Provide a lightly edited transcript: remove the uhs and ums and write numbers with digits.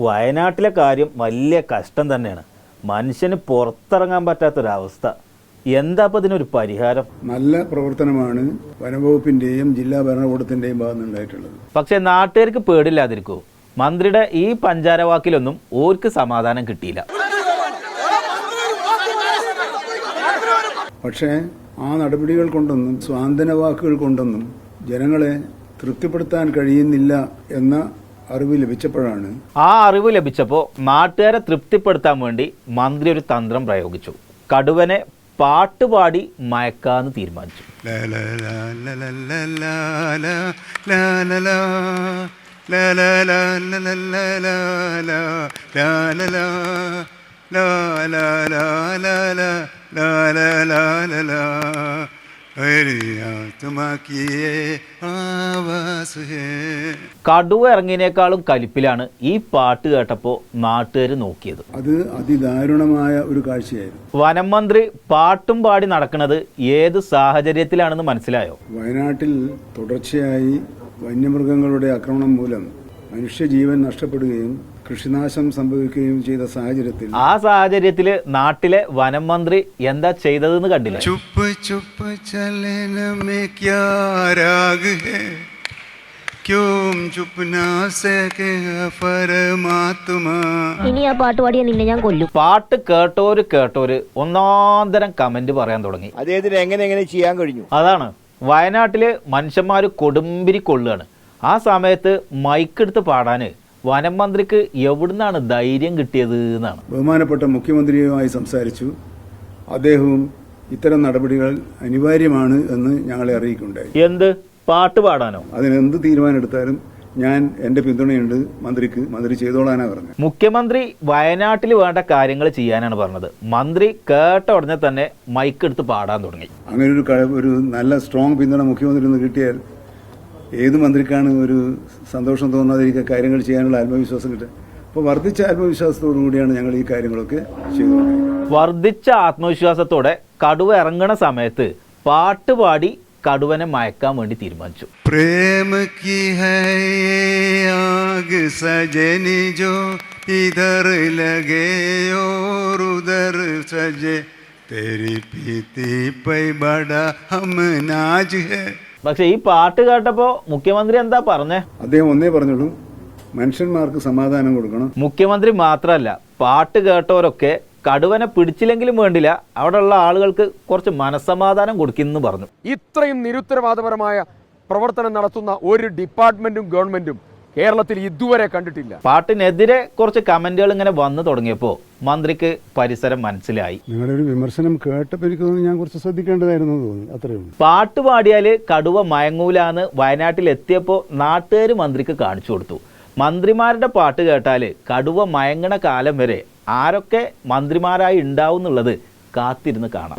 വയനാട്ടിലെ കാര്യം വലിയ കഷ്ടം തന്നെയാണ്. മനുഷ്യന് പുറത്തിറങ്ങാൻ പറ്റാത്തൊരവസ്ഥ. എന്താ അപ്പോൾ ഇതിനൊരു പരിഹാരം? നല്ല പ്രവർത്തനമാണ് വനംവകുപ്പിന്റെയും ജില്ലാ ഭരണകൂടത്തിന്റെയും ഭാഗത്ത് ഉണ്ടായിട്ടുള്ളത്. പക്ഷെ നാട്ടുകാർക്ക് പേടില്ലാതിരിക്കൂ. മന്ത്രിയുടെ ഈ പഞ്ചാരവാക്കിലൊന്നും ഓർക്ക് സമാധാനം കിട്ടിയില്ല. പക്ഷേ ആ നടപടികൾ കൊണ്ടൊന്നും സ്വാന്തന വാക്കുകൾ കൊണ്ടൊന്നും ജനങ്ങളെ തൃപ്തിപ്പെടുത്താൻ കഴിയുന്നില്ല എന്ന അറിവ് ലഭിച്ചപ്പോഴാണ് ആ അറിവ് ലഭിച്ചപ്പോൾ നാട്ടുകാരെ തൃപ്തിപ്പെടുത്താൻ വേണ്ടി മന്ത്രി ഒരു തന്ത്രം പ്രയോഗിച്ചു. കടുവനെ പാട്ടുപാടി മയക്കാന്ന് തീരുമാനിച്ചു. കടുവ ഇറങ്ങിയതിനേക്കാളും കലിപ്പിലാണ് ഈ പാട്ട് കേട്ടപ്പോൾ നാട്ടുകാർ നോക്കിയത്. അത് അതിദാരുണമായ ഒരു കാഴ്ചയായിരുന്നു. വനം മന്ത്രി പാട്ടും പാടി നടക്കുന്നത് ഏത് സാഹചര്യത്തിലാണെന്ന് മനസ്സിലായോ? വയനാട്ടിൽ തുടർച്ചയായി വന്യമൃഗങ്ങളുടെ ആക്രമണം മൂലം മനുഷ്യജീവൻ നഷ്ടപ്പെടുകയും കൃഷിനാശം സംഭവിക്കുകയും ചെയ്ത സാഹചര്യത്തിൽ ആ സാഹചര്യത്തിൽ നാട്ടിലെ വനം മന്ത്രി എന്താ ചെയ്തതെന്ന് കണ്ടില്ല. ചുപ്പ് ചുപ്പ് ചലനമേ ക്യാ രാഗ് ഹൈ ക്യോം ചുപ്പ് നാ സകേ പരമാത്മാ. ഇനി ആ പാട്ട് പാടിയ നിന്നെ ഞാൻ കൊല്ലും. പാട്ട് കേട്ടോര് ഒന്നാന്തരം കമന്റ് പറയാൻ തുടങ്ങി. അദ്ദേഹത്തിന് എങ്ങനെ ചെയ്യാൻ കഴിഞ്ഞു? അതാണ്, വയനാട്ടില് മനുഷ്യന്മാര് കൊടുമ്പിരി കൊള്ളുകയാണ്. ആ സമയത്ത് മൈക്കെടുത്ത് പാടാന് വനം മന്ത്രിക്ക് എവിടുന്നാണ് ധൈര്യം കിട്ടിയത് എന്നാണ്. ബഹുമാനപ്പെട്ട മുഖ്യമന്ത്രിയുമായി സംസാരിച്ചു. അദ്ദേഹവും ഇത്തരം നടപടികൾ അനിവാര്യമാണ് എന്ന് ഞങ്ങളെ അറിയിക്കുകയുണ്ടായി. എന്ത് പാട്ട് പാടാനോ? അതിനെന്ത് തീരുമാനം എടുത്താലും ഞാൻ എന്റെ പിന്തുണയുണ്ട് മന്ത്രിക്ക്. മന്ത്രി ചെയ്തോളാനാ പറഞ്ഞത്. മുഖ്യമന്ത്രി വയനാട്ടിൽ വേണ്ട കാര്യങ്ങൾ ചെയ്യാനാണ് പറഞ്ഞത്. മന്ത്രി കേട്ട ഉടനെ തന്നെ മൈക്കെടുത്ത് പാടാൻ തുടങ്ങി. അങ്ങനെ ഒരു നല്ല സ്ട്രോങ് പിന്തുണ മുഖ്യമന്ത്രി നിന്ന് കിട്ടിയാൽ ഏത് മന്ത്രിക്കാണ് ഒരു സന്തോഷം തോന്നാതിരിക്കുക കാര്യങ്ങൾ ചെയ്യാനുള്ള ആത്മവിശ്വാസം കിട്ടുക? അപ്പോൾ വർദ്ധിച്ച ആത്മവിശ്വാസത്തോടു കൂടിയാണ് ഞങ്ങൾ ഈ കാര്യങ്ങളൊക്കെ ചെയ്തുകൊണ്ടിരിക്കുന്നത്. വർദ്ധിച്ച ആത്മവിശ്വാസത്തോടെ കടുവ ഇറങ്ങണ സമയത്ത് പാട്ടുപാടി കടുവനെ മയക്കാൻ വേണ്ടി തീരുമാനിച്ചു. പ്രേമ കി ഹൈ ആഗ് സജനി ജോ ഇധർ ലഗേ ഓർ ഉധർ സജേ തേരി പീതി പൈ ബടാ ഹം നാജ് ഹൈ. പക്ഷെ ഈ പാട്ട് കേട്ടപ്പോ മുഖ്യമന്ത്രി എന്താ പറഞ്ഞേ? അദ്ദേഹം ഒന്നേ പറഞ്ഞുള്ളൂ, മനുഷ്യന്മാർക്ക് സമാധാനം കൊടുക്കണം. മുഖ്യമന്ത്രി മാത്രമല്ല, പാട്ട് കേട്ടവരൊക്കെ കടുവനെ പിടിച്ചില്ലെങ്കിലും വേണ്ടില്ല, അവിടെയുള്ള ആളുകൾക്ക് കുറച്ച് മനസ്സമാധാനം കൊടുക്കുന്നു പറഞ്ഞു. ഇത്രയും നിരുത്തരവാദപരമായ പ്രവർത്തനം നടത്തുന്ന ഒരു ഡിപ്പാർട്ട്മെന്റും ഗവൺമെന്റും കേരളത്തിൽ ഇതുവരെ കണ്ടിട്ടില്ല. പാട്ടിനെതിരെ കുറച്ച് കമന്റുകൾ ഇങ്ങനെ വന്നു തുടങ്ങിയപ്പോൾ മന്ത്രിക്ക് പരിസരം മനസ്സിലായി. നിങ്ങളുടെ ഒരു വിമർശനം കേട്ടപ്പോൾ എനിക്ക് തോന്നുന്നു ഞാൻ കുറച്ച് ശ്രദ്ധിക്കേണ്ടതായിരുന്നു തോന്നി. അത്രയേ ഉള്ളൂ. പാട്ട് പാടിയാല് കടുവ മയങ്ങൂലാന്ന് വയനാട്ടിൽ എത്തിയപ്പോൾ നാട്ടുകാർ മന്ത്രിക്ക് കാണിച്ചു കൊടുത്തു. മന്ത്രിമാരുടെ പാട്ട് കേട്ടാല് കടുവ മയങ്ങണ കാലം വരെ ആരൊക്കെ മന്ത്രിമാരായി ഉണ്ടാവും എന്നുള്ളത് കാത്തിരുന്ന് കാണാം.